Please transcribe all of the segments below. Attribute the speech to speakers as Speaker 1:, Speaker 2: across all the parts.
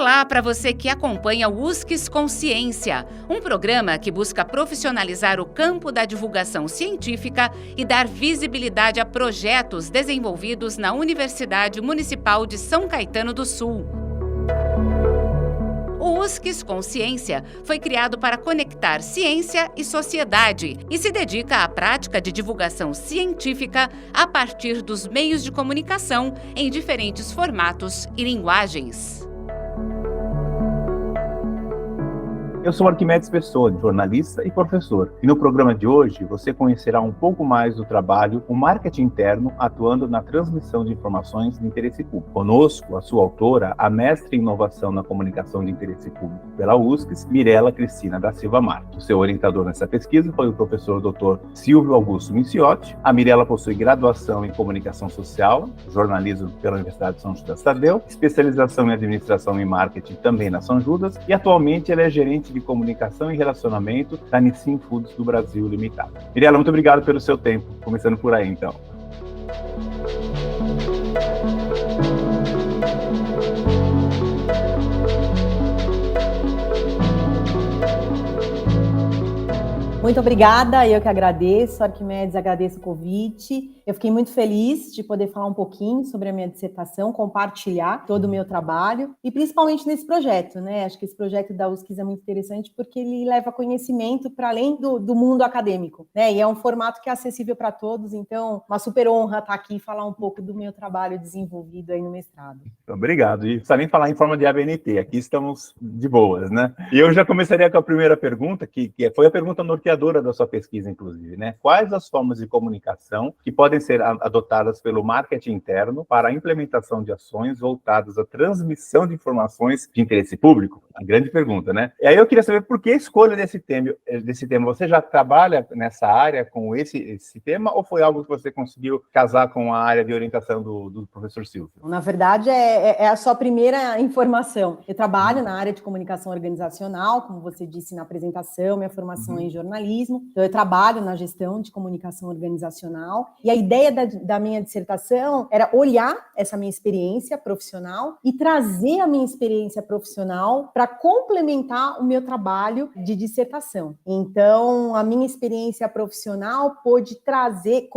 Speaker 1: Olá para você que acompanha o USCS Consciência, um programa que busca profissionalizar o campo da divulgação científica e dar visibilidade a projetos desenvolvidos na Universidade Municipal de São Caetano do Sul. O USCS Consciência foi criado para conectar ciência e sociedade e se dedica à prática de divulgação científica a partir dos meios de comunicação em diferentes formatos e linguagens.
Speaker 2: Eu sou Arquimedes Pessoa, jornalista e professor. E no programa de hoje você conhecerá um pouco mais do trabalho O Marketing Interno atuando na transmissão de informações de interesse público. Conosco, a sua autora, a mestre em inovação na comunicação de interesse público pela USCS, Mirela Cristina da Silva Marques. O seu orientador nessa pesquisa foi o professor Dr. Silvio Augusto Minciotti. A Mirela possui graduação em comunicação social, jornalismo pela Universidade de São Judas Tadeu, especialização em administração e marketing também na São Judas e atualmente ela é gerente de comunicação e relacionamento da Nissin Foods do Brasil Limitada. Mirela, muito obrigado pelo seu tempo. Começando por aí, então.
Speaker 3: Muito obrigada, eu que agradeço, Arquimedes, agradeço o convite. Eu fiquei muito feliz de poder falar um pouquinho sobre a minha dissertação, compartilhar todo o meu trabalho e principalmente nesse projeto, né? Acho que esse projeto da USCS é muito interessante porque ele leva conhecimento para além do mundo acadêmico, né? E é um formato que é acessível para todos, então uma super honra estar aqui e falar um pouco do meu trabalho desenvolvido aí no mestrado.
Speaker 2: Obrigado. E não precisa nem falar em forma de ABNT, aqui estamos de boas, né? E eu já começaria com a primeira pergunta, que foi a pergunta norteadora da sua pesquisa, inclusive, né? Quais as formas de comunicação que podem ser adotadas pelo marketing interno para a implementação de ações voltadas à transmissão de informações de interesse público? A grande pergunta, né? E aí eu queria saber por que a escolha desse tema. Você já trabalha nessa área com esse tema ou foi algo que você conseguiu casar com a área de orientação do professor Silvio?
Speaker 3: Na verdade, é a sua primeira informação. Eu trabalho na área de comunicação organizacional, como você disse na apresentação, minha formação é em jornalismo. Então, eu trabalho na gestão de comunicação organizacional. E a ideia da minha dissertação era olhar essa minha experiência profissional e trazer a minha experiência profissional para complementar o meu trabalho de dissertação. Então, a minha experiência profissional pôde trazer,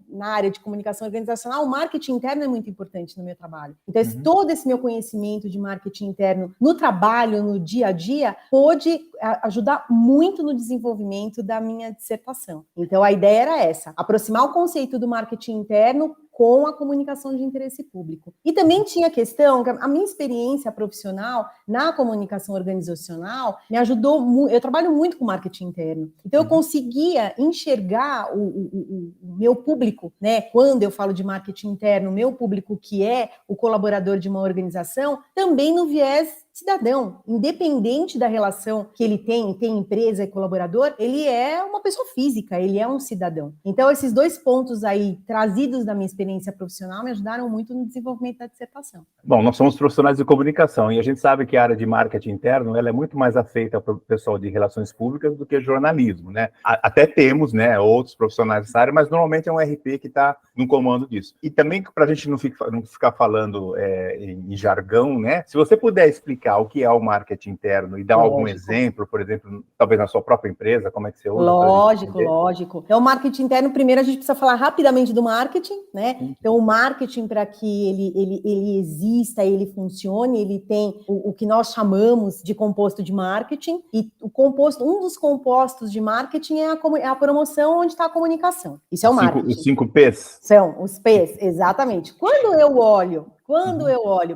Speaker 3: na área de comunicação organizacional, o marketing interno é muito importante no meu trabalho. Então, todo esse meu conhecimento de marketing interno no trabalho, no dia a dia, pôde ajudar muito no desenvolvimento da minha dissertação. Então, a ideia era essa, aproximar o conceito do marketing interno com a comunicação de interesse público. E também tinha a questão que a minha experiência profissional na comunicação organizacional me ajudou muito. Eu trabalho muito com marketing interno, então eu conseguia enxergar o meu público, né? Quando eu falo de marketing interno, o meu público que é o colaborador de uma organização, também no viés cidadão, independente da relação que ele tem empresa e colaborador, ele é uma pessoa física, ele é um cidadão. Então, esses dois pontos aí, trazidos da minha experiência profissional, me ajudaram muito no desenvolvimento da dissertação.
Speaker 2: Bom, nós somos profissionais de comunicação e a gente sabe que a área de marketing interno ela é muito mais afeita para o pessoal de relações públicas do que jornalismo, né? Até temos, né, outros profissionais dessa área, mas normalmente é um RP que está no comando disso. E também, para a gente não ficar falando em jargão, né? Se você puder explicar o que é o marketing interno e dar algum exemplo, por exemplo, talvez na sua própria empresa, como é que você usa?
Speaker 3: Lógico. Então, o marketing interno, primeiro a gente precisa falar rapidamente do marketing, né? Então, o marketing, para que ele exista, ele funcione, ele tem o que nós chamamos de composto de marketing, e um dos compostos de marketing é a promoção onde está a comunicação. Isso é o marketing.
Speaker 2: Os 5 P's?
Speaker 3: São os P's, exatamente. Quando eu olho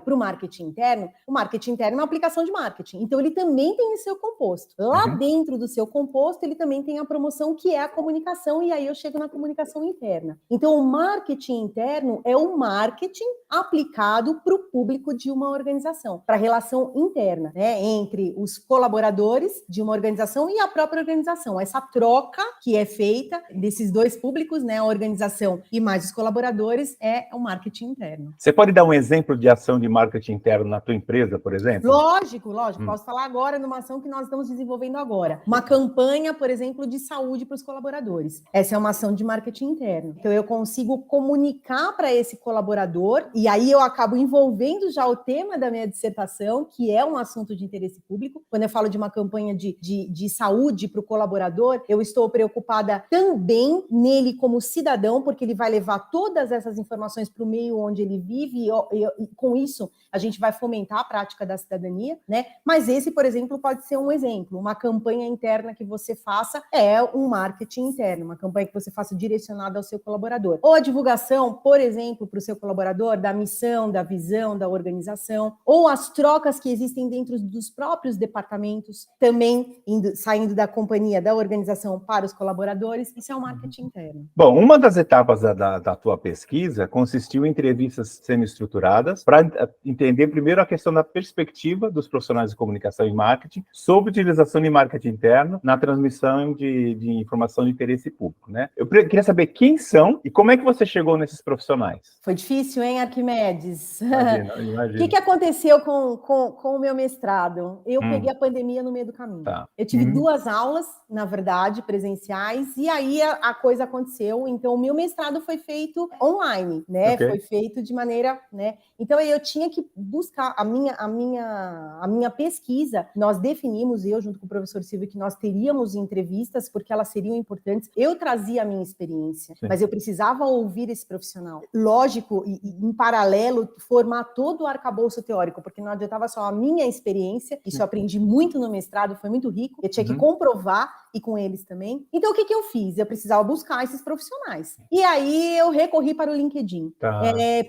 Speaker 3: para o marketing interno é uma aplicação de marketing. Então, ele também tem o seu composto. Lá dentro do seu composto, ele também tem a promoção, que é a comunicação, e aí eu chego na comunicação interna. Então, o marketing interno é o marketing aplicado para o público de uma organização, para a relação interna, né, entre os colaboradores de uma organização e a própria organização. Essa troca que é feita desses dois públicos, né, a organização e mais os colaboradores, é o marketing interno.
Speaker 2: Você pode dar um exemplo exemplo de ação de marketing interno na tua empresa, por exemplo?
Speaker 3: Lógico. Posso falar agora numa ação que nós estamos desenvolvendo agora. Uma campanha, por exemplo, de saúde para os colaboradores. Essa é uma ação de marketing interno. Então, eu consigo comunicar para esse colaborador, e aí eu acabo envolvendo já o tema da minha dissertação, que é um assunto de interesse público. Quando eu falo de uma campanha de saúde para o colaborador, eu estou preocupada também nele como cidadão, porque ele vai levar todas essas informações para o meio onde ele vive, e com isso a gente vai fomentar a prática da cidadania, né? Mas esse, por exemplo, pode ser um exemplo. Uma campanha interna que você faça é um marketing interno, uma campanha que você faça direcionada ao seu colaborador. Ou a divulgação, por exemplo, para o seu colaborador, da missão, da visão, da organização, ou as trocas que existem dentro dos próprios departamentos, também saindo da companhia, da organização para os colaboradores. Isso é um marketing interno.
Speaker 2: Bom, uma das etapas da tua pesquisa consistiu em entrevistas semi-estruturadas para entender primeiro a questão da perspectiva dos profissionais de comunicação e marketing sobre a utilização de marketing interno na transmissão de informação de interesse público, né? Eu queria saber quem são e como é que você chegou nesses profissionais.
Speaker 3: Foi difícil, hein, Arquimedes?
Speaker 2: Imagina.
Speaker 3: O que aconteceu com o meu mestrado? Eu peguei a pandemia no meio do caminho.
Speaker 2: Tá.
Speaker 3: Eu tive 2 aulas, na verdade, presenciais, e aí a coisa aconteceu. Então, o meu mestrado foi feito online, né?
Speaker 2: Okay.
Speaker 3: Foi feito de maneira, né? Então, eu tinha que buscar a minha pesquisa. Nós definimos, eu junto com o professor Silvio, que nós teríamos entrevistas, porque elas seriam importantes. Eu trazia a minha experiência, mas eu precisava ouvir esse profissional. Lógico, e em paralelo, formar todo o arcabouço teórico, porque não adiantava só a minha experiência, isso eu aprendi muito no mestrado, foi muito rico, eu tinha que comprovar, e com eles também. Então, o que eu fiz? Eu precisava buscar esses profissionais. E aí, eu recorri para o LinkedIn.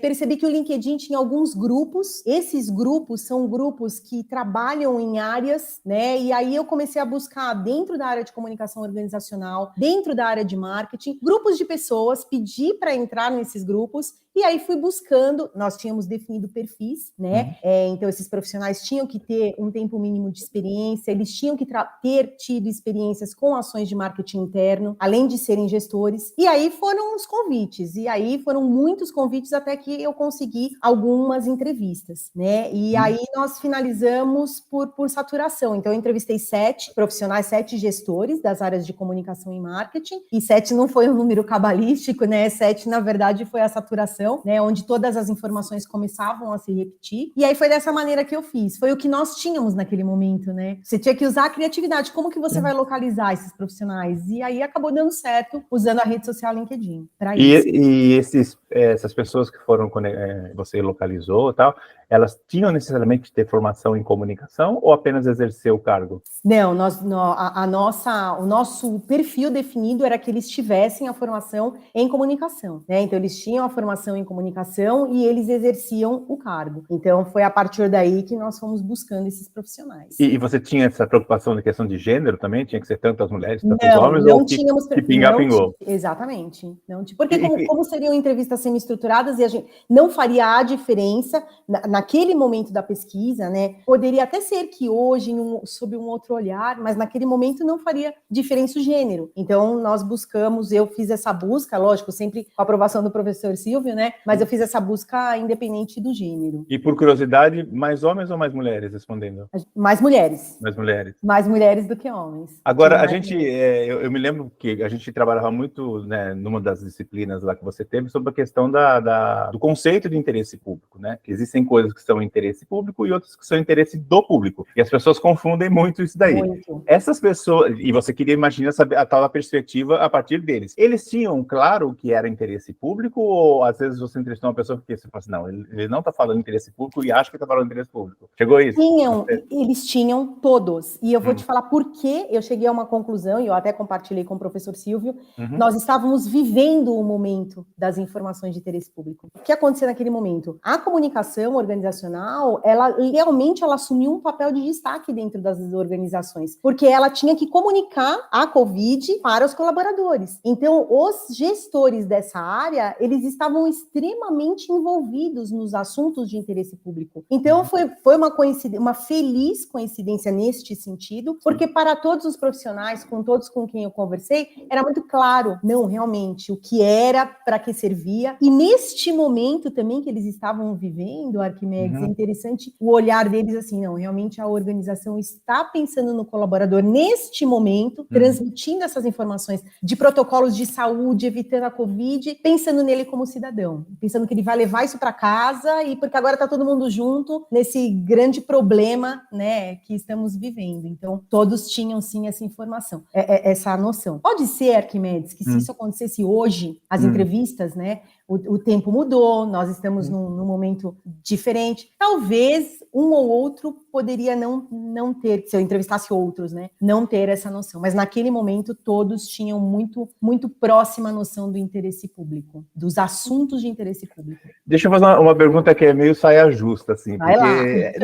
Speaker 3: Percebi que o LinkedIn tinha alguns grupos, esses grupos são grupos que trabalham em áreas, né? E aí, eu comecei a buscar dentro da área de comunicação organizacional, dentro da área de marketing, grupos de pessoas, pedi para entrar nesses grupos, e aí fui buscando, nós tínhamos definido perfis, né? Então, esses profissionais tinham que ter um tempo mínimo de experiência, eles tinham que ter tido experiências com ações de marketing interno, além de serem gestores. E aí foram os convites, e aí foram muitos convites até que eu consegui algumas entrevistas, né? E aí nós finalizamos por saturação. Então, eu entrevistei 7 profissionais, 7 gestores das áreas de comunicação e marketing, e 7 não foi um número cabalístico, né? 7, na verdade, foi a saturação, né, onde todas as informações começavam a se repetir. E aí foi dessa maneira que eu fiz. Foi o que nós tínhamos naquele momento, né? Você tinha que usar a criatividade. Como que você vai localizar esses profissionais? E aí acabou dando certo usando a rede social LinkedIn.
Speaker 2: E essas pessoas que foram você localizou e tal, elas tinham necessariamente que ter formação em comunicação ou apenas exercer o cargo?
Speaker 3: Não, o nosso perfil definido era que eles tivessem a formação em comunicação, né? Então, eles tinham a formação em comunicação e eles exerciam o cargo. Então, foi a partir daí que nós fomos buscando esses profissionais.
Speaker 2: E você tinha essa preocupação de questão de gênero também? Tinha que ser tanto as mulheres, tanto os homens?
Speaker 3: Não
Speaker 2: ou
Speaker 3: tínhamos
Speaker 2: que pingar, pingou?
Speaker 3: Exatamente. Porque como seriam entrevistas semi-estruturadas e a gente não faria a diferença naquele momento da pesquisa, né? Poderia até ser que hoje, sob um outro olhar, mas naquele momento não faria diferença o gênero. Então, nós buscamos, eu fiz essa busca, lógico, sempre com a aprovação do professor Silvio, né? Mas eu fiz essa busca independente do gênero.
Speaker 2: E por curiosidade, mais homens ou mais mulheres respondendo?
Speaker 3: Mais mulheres.
Speaker 2: Mais mulheres.
Speaker 3: Mais mulheres do que homens.
Speaker 2: Agora, eu me lembro que a gente trabalhava muito, né, numa das disciplinas lá que você teve, sobre a questão do conceito de interesse público, né? Que existem coisas que são interesse público e outras que são interesse do público. E as pessoas confundem muito isso daí.
Speaker 3: Muito.
Speaker 2: Essas pessoas, e você queria imaginar a tal perspectiva a partir deles. Eles tinham claro que era interesse público, ou às vezes você entrevistou uma pessoa que você fala assim, não, ele não está falando interesse público e acha que está falando interesse público. Chegou isso?
Speaker 3: Eles tinham todos. E eu vou te falar por que eu cheguei a uma conclusão, e eu até compartilhei com o professor Silvio, nós estávamos vivendo o momento das informações de interesse público. O que aconteceu naquele momento? A comunicação organizacional, ela assumiu um papel de destaque dentro das organizações, porque ela tinha que comunicar a Covid para os colaboradores. Então, os gestores dessa área, eles estavam extremamente envolvidos nos assuntos de interesse público. Então, foi uma feliz coincidência neste sentido, porque para todos os profissionais, com todos com quem eu conversei, era muito claro, não, realmente, o que era, para que servia, e neste momento também que eles estavam vivendo, Arquimedes, é interessante o olhar deles assim, não, realmente a organização está pensando no colaborador neste momento, transmitindo essas informações de protocolos de saúde, evitando a Covid, pensando nele como cidadão, pensando que ele vai levar isso para casa, e porque agora está todo mundo junto nesse grande problema, né, que estamos vivendo. Então, todos tinham sim essa informação, essa noção. Pode ser, Arquimedes, que se isso acontecesse hoje, as entrevistas, né, o tempo mudou, nós estamos num momento diferente. Talvez um ou outro poderia não ter, se eu entrevistasse outros, né, não ter essa noção. Mas naquele momento todos tinham muito, muito próxima a noção do interesse público, dos assuntos de interesse público.
Speaker 2: Deixa eu fazer uma pergunta que é meio saia justa, assim.
Speaker 3: Vai lá.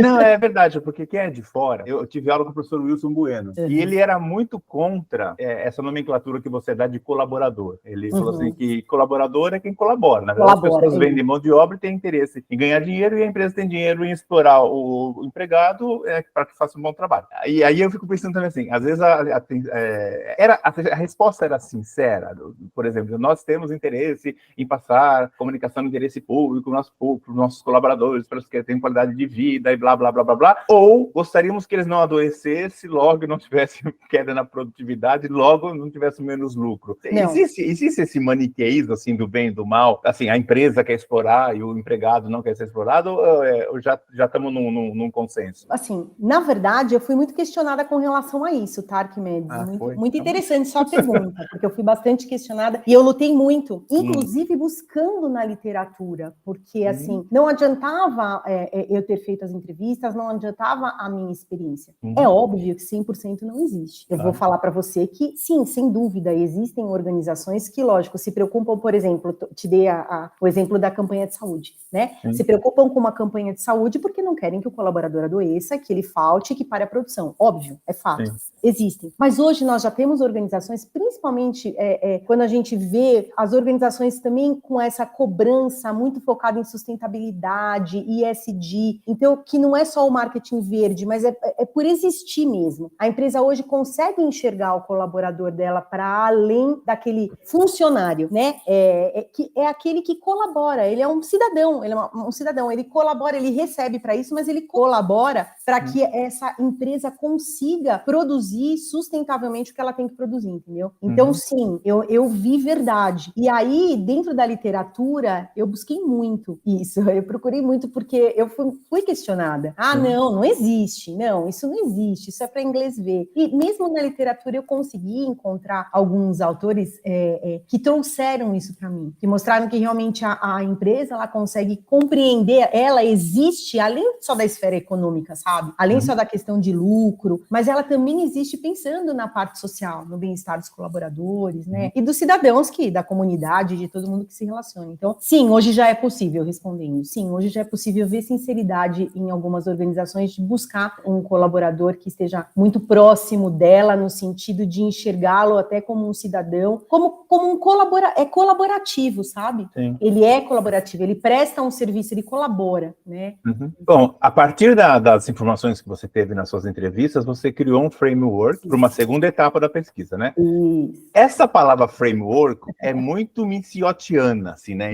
Speaker 2: Não, é verdade, porque quem é de fora, eu tive aula com o professor Wilson Bueno, e ele era muito contra essa nomenclatura que você dá de colaborador. Ele falou assim que colaborador é quem colabora. Na verdade, as pessoas vendem mão de obra e têm interesse em ganhar dinheiro, e a empresa tem dinheiro em explorar o empregado para que faça um bom trabalho. E aí eu fico pensando também assim, às vezes a resposta era sincera. Por exemplo, nós temos interesse em passar comunicação de interesse público para os nossos colaboradores, para os que têm qualidade de vida e blá, blá, blá, blá, blá. Ou gostaríamos que eles não adoecessem, logo não tivessem queda na produtividade, logo não tivessem menos lucro. Existe esse maniqueísmo, assim, do bem e do mal? Assim, a empresa quer explorar e o empregado não quer ser explorado, ou já estamos num consenso?
Speaker 3: Assim, na verdade, eu fui muito questionada com relação a isso, tá, Arquimedes? Muito interessante sua pergunta, porque eu fui bastante questionada e eu lutei muito, inclusive buscando na literatura, porque, assim, não adiantava eu ter feito as entrevistas, não adiantava a minha experiência. É óbvio que 100% não existe. Eu vou falar para você que, sim, sem dúvida, existem organizações que, lógico, se preocupam, por exemplo, te dei o exemplo da campanha de saúde, né? Se preocupam com uma campanha de saúde porque não querem que o colaborador adoeça, que ele falte, que pare a produção. Óbvio, é fato. Existem. Mas hoje nós já temos organizações, principalmente quando a gente vê as organizações também com essa cobrança muito focada em sustentabilidade, ESG, então que não é só o marketing verde, mas é por existir mesmo. A empresa hoje consegue enxergar o colaborador dela para além daquele funcionário, né? Que é aquele que colabora, ele é um cidadão, ele colabora, ele recebe para isso, mas ele colabora para que essa empresa consiga produzir sustentavelmente o que ela tem que produzir, entendeu? Então, sim, eu vi verdade. E aí, dentro da literatura, eu busquei muito isso, eu procurei muito porque eu fui questionada. Não existe, não, isso não existe, isso é para inglês ver. E mesmo na literatura eu consegui encontrar alguns autores que trouxeram isso para mim, que mostraram que realmente a empresa, ela consegue compreender, ela existe além só da esfera econômica, sabe? Além só da questão de lucro, mas ela também existe pensando na parte social, no bem-estar dos colaboradores, né? E dos cidadãos da comunidade, de todo mundo que se relaciona. Então, sim, hoje já é possível, respondendo, sim, hoje já é possível ver sinceridade em algumas organizações de buscar um colaborador que esteja muito próximo dela, no sentido de enxergá-lo até como um cidadão, como um colaborativo, sabe? Sim. Ele é colaborativo, ele presta um serviço, ele colabora, né?
Speaker 2: Bom, a partir das informações que você teve nas suas entrevistas, você criou um framework para uma segunda etapa da pesquisa, né? Essa palavra framework é muito minciotiana, assim, né?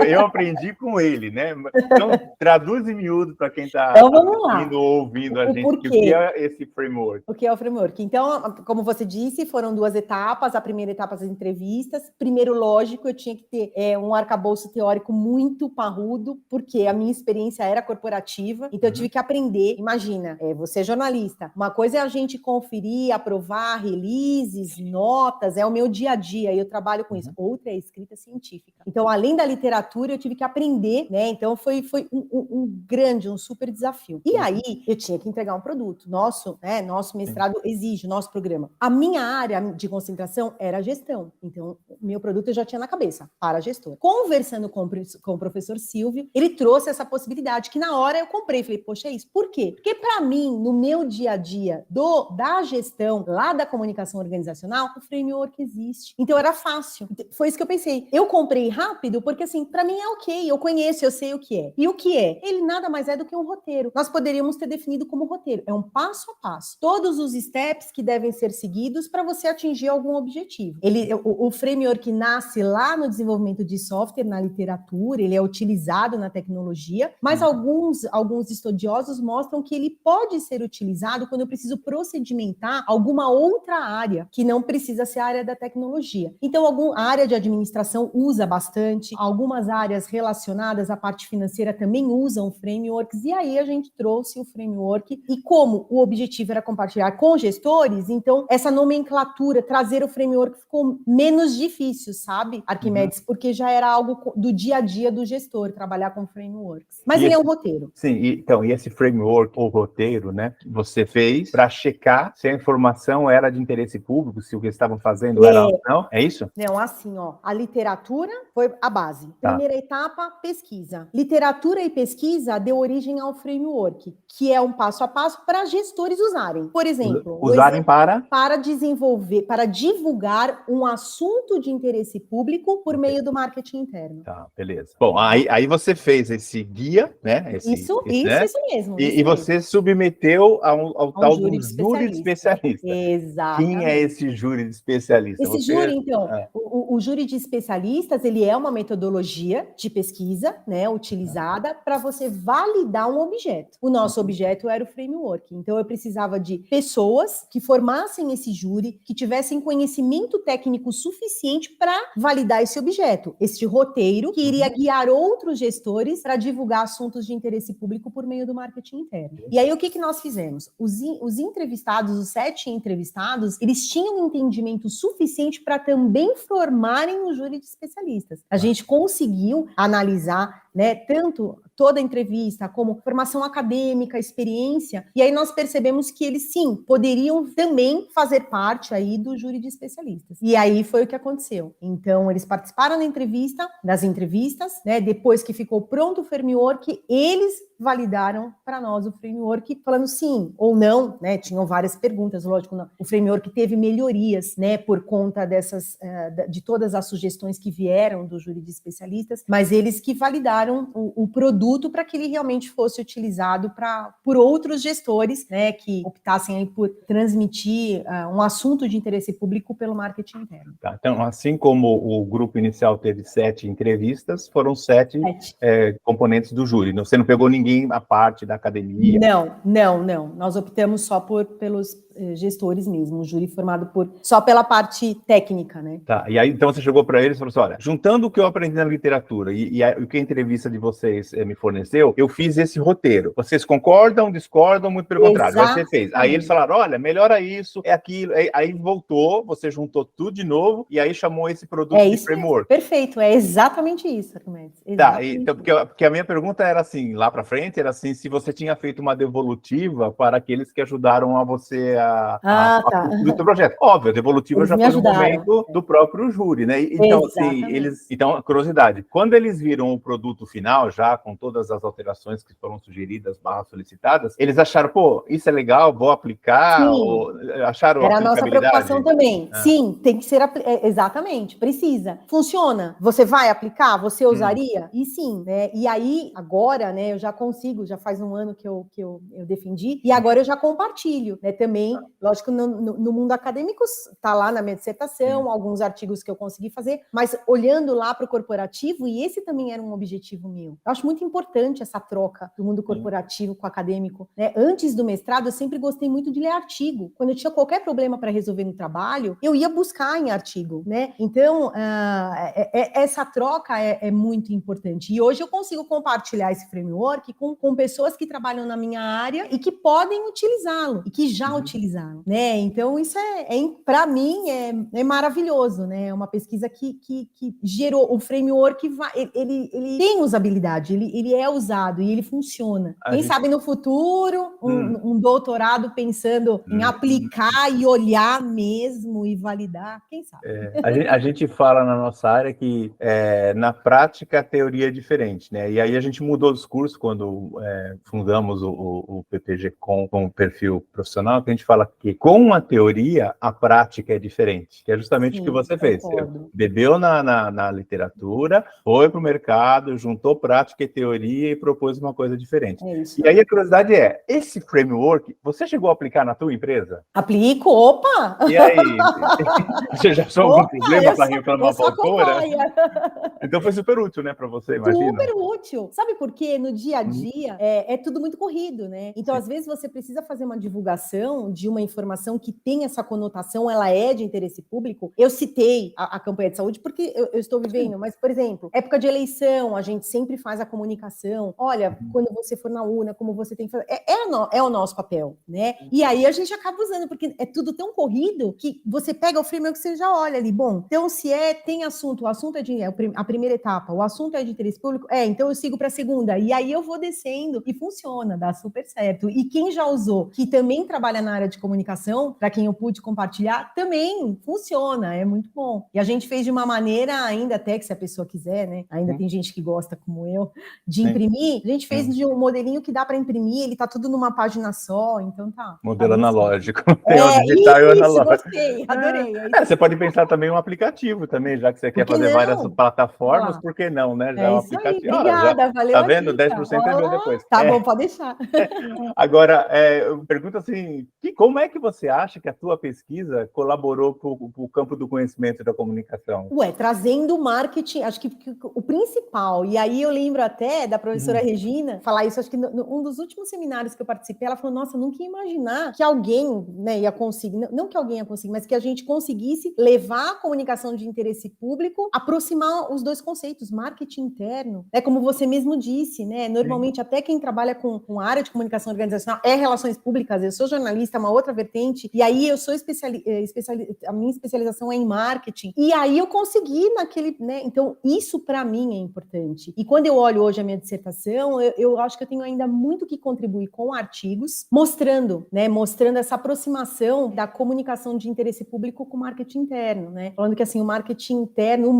Speaker 2: Eu aprendi com ele, né? Então, traduz em miúdo para quem está assistindo ou ouvindo a gente, o que é esse framework?
Speaker 3: O que é o framework? Então, como você disse, foram 2 etapas. A primeira etapa, as entrevistas. Primeiro, lógico, eu tinha que ter um arcabouço teórico muito parrudo, porque a minha experiência era corporativa, então eu tive que aprender. Imagina, você é jornalista, uma coisa é a gente conferir, aprovar releases, notas, é o meu dia a dia, e eu trabalho com isso. Outra é a escrita científica. Então, além da literatura, eu tive que aprender, né? Então, foi um super desafio. E aí, eu tinha que entregar um produto. Nosso mestrado exige, nosso programa. A minha área de concentração era a gestão. Então, o meu produto eu já tinha na cabeça. cabeça para gestor. Conversando com o professor Silvio, ele trouxe essa possibilidade que na hora eu comprei. Falei, poxa, é isso. Por quê? Porque para mim, no meu dia a dia da gestão, lá da comunicação organizacional, o framework existe. Então era fácil. Foi isso que eu pensei. Eu comprei rápido porque, assim, para mim é ok. Eu conheço, eu sei o que é. E o que é? Ele nada mais é do que um roteiro. Nós poderíamos ter definido como roteiro. É um passo a passo. Todos os steps que devem ser seguidos para você atingir algum objetivo. O framework nasce lá no desenvolvimento de software, na literatura, ele é utilizado na tecnologia, mas alguns estudiosos mostram que ele pode ser utilizado quando eu preciso procedimentar alguma outra área, que não precisa ser a área da tecnologia. Então, a área de administração usa bastante, algumas áreas relacionadas à parte financeira também usam frameworks, e aí a gente trouxe o framework, e como o objetivo era compartilhar com gestores, então essa nomenclatura, trazer o framework ficou menos difícil, sabe, Arquimedes? Porque já era algo do dia a dia do gestor, trabalhar com frameworks. Mas ele é um roteiro.
Speaker 2: Sim, e esse framework, ou roteiro, né, você fez para checar se a informação era de interesse público, se o que estavam fazendo era ou não, é isso?
Speaker 3: Não, assim, ó, a literatura foi a base. Primeira etapa, pesquisa. Literatura e pesquisa deu origem ao framework, que é um passo a passo para gestores usarem. Por exemplo, para desenvolver, para divulgar um assunto de interesse público por meio do marketing interno.
Speaker 2: Tá, beleza. Bom, aí você fez esse guia, né?
Speaker 3: Isso mesmo.
Speaker 2: E você submeteu ao tal do júri de especialista.
Speaker 3: Exatamente.
Speaker 2: Quem é esse júri de especialista?
Speaker 3: Júri, então, o júri de especialistas, ele é uma metodologia de pesquisa, né, utilizada para você validar um objeto. O nosso objeto era o framework. Então, eu precisava de pessoas que formassem esse júri, que tivessem conhecimento técnico suficiente para validar esse objeto, esse roteiro que iria guiar outros gestores para divulgar assuntos de interesse público por meio do marketing interno. E aí, o que nós fizemos? Os entrevistados, os 7 entrevistados, eles tinham um entendimento suficiente para também formarem o júri de especialistas. A gente conseguiu analisar, né, tanto toda a entrevista como formação acadêmica, experiência, e aí nós percebemos que eles, sim, poderiam também fazer parte aí do júri de especialistas. E aí foi o que aconteceu. Então, eles participaram das entrevistas, né, depois que ficou pronto o framework, eles validaram para nós o framework, falando sim ou não, né, tinham várias perguntas, lógico, não. O framework teve melhorias, né, por conta de todas as sugestões que vieram do júri de especialistas, mas eles que validaram o produto para que ele realmente fosse utilizado por outros gestores, né, que optassem aí por transmitir um assunto de interesse público pelo marketing interno.
Speaker 2: Tá, então, assim como o grupo inicial teve 7 entrevistas, foram 7 componentes do júri. Você não pegou ninguém à parte da academia?
Speaker 3: Não. Nós optamos só pelos gestores mesmo, um júri formado só pela parte técnica, né?
Speaker 2: Tá, e aí então você chegou para eles e falou assim, olha, juntando o que eu aprendi na literatura e o que a entrevista de vocês me forneceu, eu fiz esse roteiro. Vocês concordam, discordam, muito pelo contrário. Você fez. Aí eles falaram, olha, melhora isso, é aquilo. Aí voltou, você juntou tudo de novo e aí chamou esse produto de framework.
Speaker 3: Perfeito, é exatamente isso, Arquimedes.
Speaker 2: Tá, então, porque a minha pergunta era assim, lá para frente, era assim, se você tinha feito uma devolutiva para aqueles que ajudaram a você do teu projeto. Óbvio, a devolutiva
Speaker 3: eles
Speaker 2: já foi no momento do próprio júri, né? Então, assim, então, curiosidade, quando eles viram o produto final, já com todas as alterações que foram sugeridas, solicitadas, eles acharam, pô, isso é legal, vou aplicar, ou acharam
Speaker 3: era a nossa preocupação também. Sim, tem que ser, exatamente, precisa. Funciona? Você vai aplicar? Você usaria? E sim, né? E aí, agora, né, eu já consigo, já faz um ano que eu defendi, e agora eu já compartilho, né, também. Lógico, no mundo acadêmico está lá na minha dissertação, alguns artigos que eu consegui fazer, mas olhando lá para o corporativo, e esse também era um objetivo meu. Eu acho muito importante essa troca do mundo corporativo com o acadêmico, né? Antes do mestrado, eu sempre gostei muito de ler artigo. Quando eu tinha qualquer problema para resolver no trabalho, eu ia buscar em artigo, né? Então, essa troca é muito importante. E hoje eu consigo compartilhar esse framework com pessoas que trabalham na minha área e que podem utilizá-lo, e que já utilizam pesquisa, né? Então, isso para mim, é maravilhoso, né? É uma pesquisa que gerou o framework, ele tem usabilidade, ele é usado e ele funciona. Quem sabe no futuro, um doutorado pensando em aplicar e olhar mesmo e validar, quem sabe?
Speaker 2: A gente fala na nossa área que na prática a teoria é diferente, né? E aí a gente mudou o discurso quando fundamos o PPG com o perfil profissional, que a gente fala que com a teoria a prática é diferente, que é justamente o que você fez. Você bebeu na literatura, foi para o mercado, juntou prática e teoria e propôs uma coisa diferente. E aí a curiosidade esse framework, você chegou a aplicar na tua empresa?
Speaker 3: Aplico, opa!
Speaker 2: E aí? Você já achou algum problema para reclamar para a autora? Então foi super útil, né, para você, imagina?
Speaker 3: Super útil. Sabe por quê? No dia a dia é tudo muito corrido, né? Então, às vezes, você precisa fazer uma divulgação de uma informação que tem essa conotação, ela é de interesse público. Eu citei a campanha de saúde porque eu estou vivendo, mas, por exemplo, época de eleição, a gente sempre faz a comunicação. Olha, quando você for na urna, como você tem que fazer. É o nosso papel, né? E aí a gente acaba usando, porque é tudo tão corrido que você pega o framework que você já olha ali. Bom, então se tem assunto, o assunto é a primeira etapa, o assunto é de interesse público, então eu sigo para a segunda. E aí eu vou descendo e funciona, dá super certo. E quem já usou, que também trabalha na área de comunicação, para quem eu pude compartilhar, também funciona, é muito bom. E a gente fez de uma maneira, ainda até que se a pessoa quiser, né? Ainda tem gente que gosta, como eu, de imprimir. A gente fez de um modelinho que dá para imprimir, ele tá tudo numa página só, então tá.
Speaker 2: Modelo analógico. Tem o digital e o analógico.
Speaker 3: Gostei, adorei.
Speaker 2: Você pode pensar também um aplicativo também, já que você quer fazer várias plataformas, por que não, né? Já é um aplicativo.
Speaker 3: Obrigada, valeu.
Speaker 2: Tá vendo? 10% é meu depois.
Speaker 3: Tá bom, pode deixar.
Speaker 2: Agora, eu pergunto assim, como é que você acha que a tua pesquisa colaborou para o campo do conhecimento e da comunicação?
Speaker 3: Trazendo o marketing, acho que o principal, e aí eu lembro até da professora Regina falar isso, acho que num dos últimos seminários que eu participei, ela falou, nossa, eu nunca ia imaginar que alguém, né, ia conseguir, não que alguém ia conseguir, mas que a gente conseguisse levar a comunicação de interesse público, aproximar os dois conceitos, marketing interno, como você mesmo disse, né, normalmente até quem trabalha com a área de comunicação organizacional é relações públicas, eu sou jornalista, uma outra vertente, e aí eu sou a minha especialização é em marketing, e aí eu consegui naquele, né, então isso para mim é importante. E quando eu olho hoje a minha dissertação, eu acho que eu tenho ainda muito que contribuir com artigos, mostrando essa aproximação da comunicação de interesse público com o marketing interno, né? Falando que assim, o marketing interno,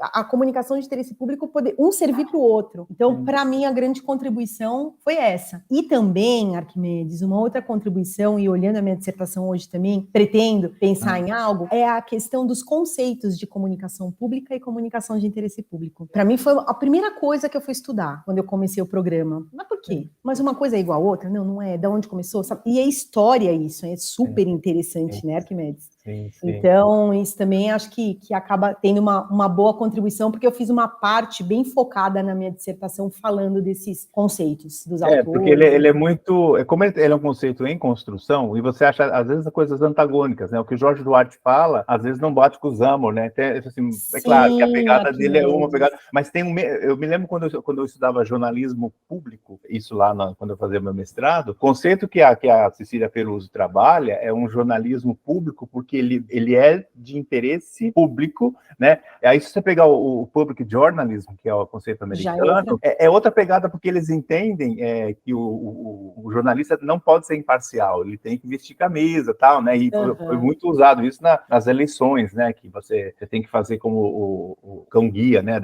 Speaker 3: a comunicação de interesse público poder um servir para o outro. Então, para mim, a grande contribuição foi essa. E também, Arquimedes, uma outra contribuição, e olhando a minha dissertação hoje também, pretendo pensar em algo, é a questão dos conceitos de comunicação pública e comunicação de interesse público. Para mim, foi a primeira coisa que eu fui estudar quando eu comecei o programa. Mas por quê? Mas uma coisa é igual a outra? Não é. Da onde começou? Sabe? E é história isso, é super interessante, né, Arquimedes?
Speaker 2: Sim.
Speaker 3: Então, isso também acho que acaba tendo uma boa contribuição, porque eu fiz uma parte bem focada na minha dissertação falando desses conceitos dos autores.
Speaker 2: Porque ele é muito... Como ele é um conceito em construção, e você acha, às vezes, coisas antagônicas, né? O que o Jorge Duarte fala, às vezes não bate com o Zamor, né? Até, assim, é claro que a pegada dele é uma pegada... Mas tem eu me lembro quando eu estudava jornalismo público, isso lá quando eu fazia meu mestrado, o conceito que a Cecília Peruso trabalha é um jornalismo público, porque ele é de interesse público, né? Aí se você pegar o public journalism, que é o conceito americano, é outra pegada, porque eles entendem que o jornalista não pode ser imparcial, ele tem que vestir camisa, tal, né? E foi muito usado isso nas eleições, né? Que você tem que fazer como o cão-guia, né?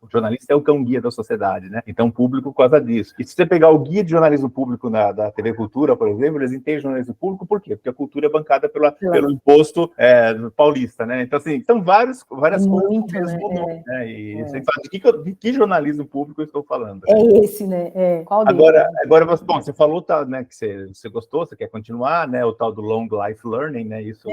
Speaker 2: O jornalista é o cão-guia da sociedade, né? Então, público por causa disso. E se você pegar o guia de jornalismo público da TV Cultura, por exemplo, eles entendem jornalismo público por quê? Porque a cultura é bancada pelo imposto paulista, né? Então, assim, são várias coisas
Speaker 3: muito,
Speaker 2: do mesmo nome, né? E você fala, de que jornalismo público eu estou falando?
Speaker 3: É esse, né? Qual
Speaker 2: agora você falou, né, que você gostou, você quer continuar, né? O tal do long life learning, né? Isso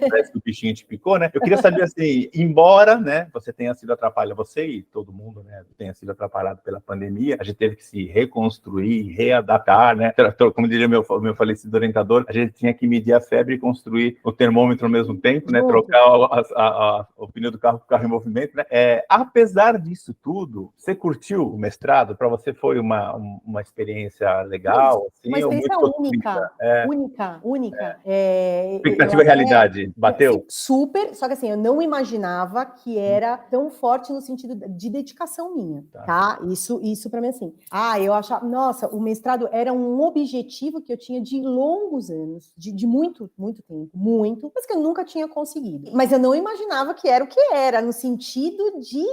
Speaker 2: parece que o bichinho te picou, né? Eu queria saber, assim, embora, né, você tenha sido atrapalhado, você e todo mundo, né, tenha sido atrapalhado pela pandemia, a gente teve que se reconstruir, readaptar, né? Como diria meu falecido orientador, a gente tinha que medir a febre e construir o termômetro termômetro ao mesmo tempo, né? Trocar o pneu do carro com o carro em movimento, né? Apesar disso tudo, você curtiu o mestrado? Para você foi uma experiência legal? Assim,
Speaker 3: uma experiência única.
Speaker 2: Expectativa e realidade, bateu?
Speaker 3: Super, só que assim, eu não imaginava que era tão forte no sentido de dedicação minha, tá? Isso para mim, assim. Eu achava, nossa, o mestrado era um objetivo que eu tinha de longos anos, de muito, muito tempo, mas que eu nunca tinha conseguido. Mas eu não imaginava que era o que era, no sentido de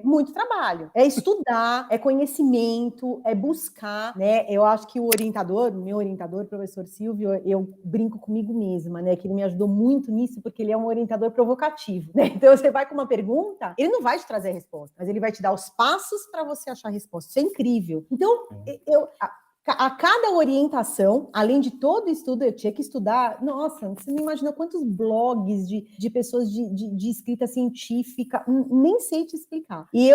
Speaker 3: muito trabalho. É estudar, é conhecimento, é buscar, né? Eu acho que meu orientador, o professor Silvio, eu brinco comigo mesma, né? Que ele me ajudou muito nisso, porque ele é um orientador provocativo, né? Então você vai com uma pergunta, ele não vai te trazer a resposta, mas ele vai te dar os passos para você achar a resposta. Isso é incrível. Então, a cada orientação, além de todo o estudo, eu tinha que estudar. Nossa, você não imagina quantos blogs de pessoas de escrita científica, nem sei te explicar. E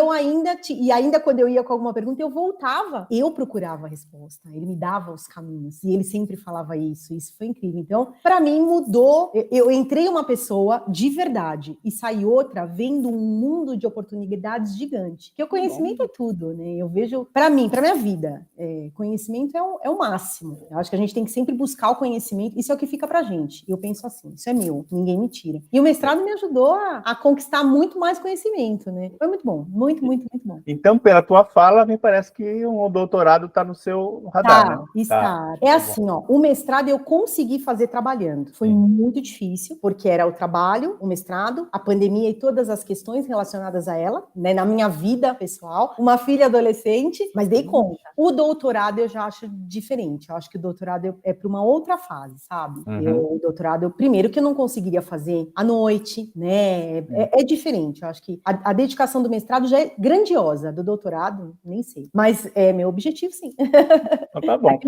Speaker 3: ainda quando eu ia com alguma pergunta, eu voltava, eu procurava a resposta, ele me dava os caminhos, e ele sempre falava isso foi incrível. Então, para mim, mudou. Eu entrei uma pessoa de verdade e saí outra vendo um mundo de oportunidades gigante. Que o conhecimento é tudo, né? Eu vejo, para mim, para minha vida, conhecimento é o máximo. Eu acho que a gente tem que sempre buscar o conhecimento. Isso é o que fica pra gente. Eu penso assim, isso é meu, ninguém me tira. E o mestrado me ajudou a conquistar muito mais conhecimento, né? Foi muito bom, muito, muito, muito bom.
Speaker 2: Então, pela tua fala, me parece que o doutorado está no seu radar, né?
Speaker 3: Está. É assim, o mestrado eu consegui fazer trabalhando. Foi muito difícil, porque era o trabalho, o mestrado, a pandemia e todas as questões relacionadas a ela, né? Na minha vida pessoal, uma filha adolescente, mas dei conta. O doutorado eu já acho diferente. Eu acho que o doutorado é para uma outra fase, sabe? O doutorado, primeiro que eu não conseguiria fazer à noite, né? É diferente. Eu acho que a dedicação do mestrado já é grandiosa. Do doutorado, nem sei. Mas é meu objetivo, sim.
Speaker 2: Então, tá bom.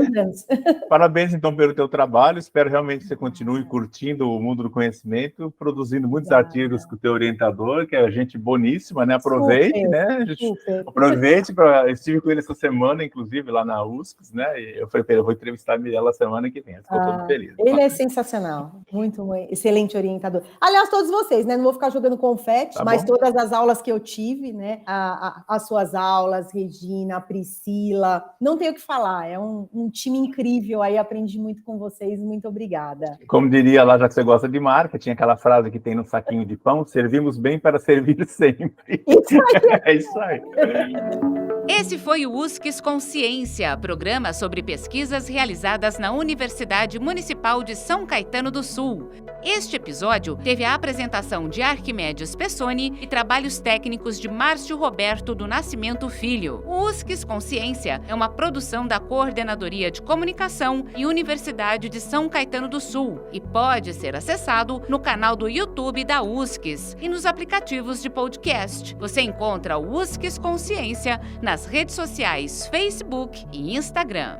Speaker 2: Parabéns, então, pelo teu trabalho. Espero realmente que você continue curtindo o mundo do conhecimento, produzindo muitos artigos com o teu orientador, que é gente boníssima, né? Aproveite, né? Aproveite. Estive com ele essa semana, inclusive, lá na USP, né? E eu falei, eu vou entrevistar ela semana que vem. Ficou todo feliz.
Speaker 3: Ele é sensacional, muito excelente orientador. Aliás, todos vocês, né? Não vou ficar jogando confete, mas todas as aulas que eu tive, né? As suas aulas, Regina, Priscila, não tenho o que falar. É um time incrível. Aí aprendi muito com vocês. Muito obrigada.
Speaker 2: Como diria lá, já que você gosta de marketing, aquela frase que tem no saquinho de pão: servimos bem para servir sempre.
Speaker 3: Isso aí.
Speaker 2: É isso aí.
Speaker 1: Esse foi o USCS Consciência, programa sobre pesquisas realizadas na Universidade Municipal de São Caetano do Sul. Este episódio teve a apresentação de Arquimedes Pessoni e trabalhos técnicos de Márcio Roberto do Nascimento Filho. O USCS Consciência é uma produção da Coordenadoria de Comunicação e Universidade de São Caetano do Sul e pode ser acessado no canal do YouTube da USCS e nos aplicativos de podcast. Você encontra o USCS Consciência nas redes sociais Facebook e Instagram.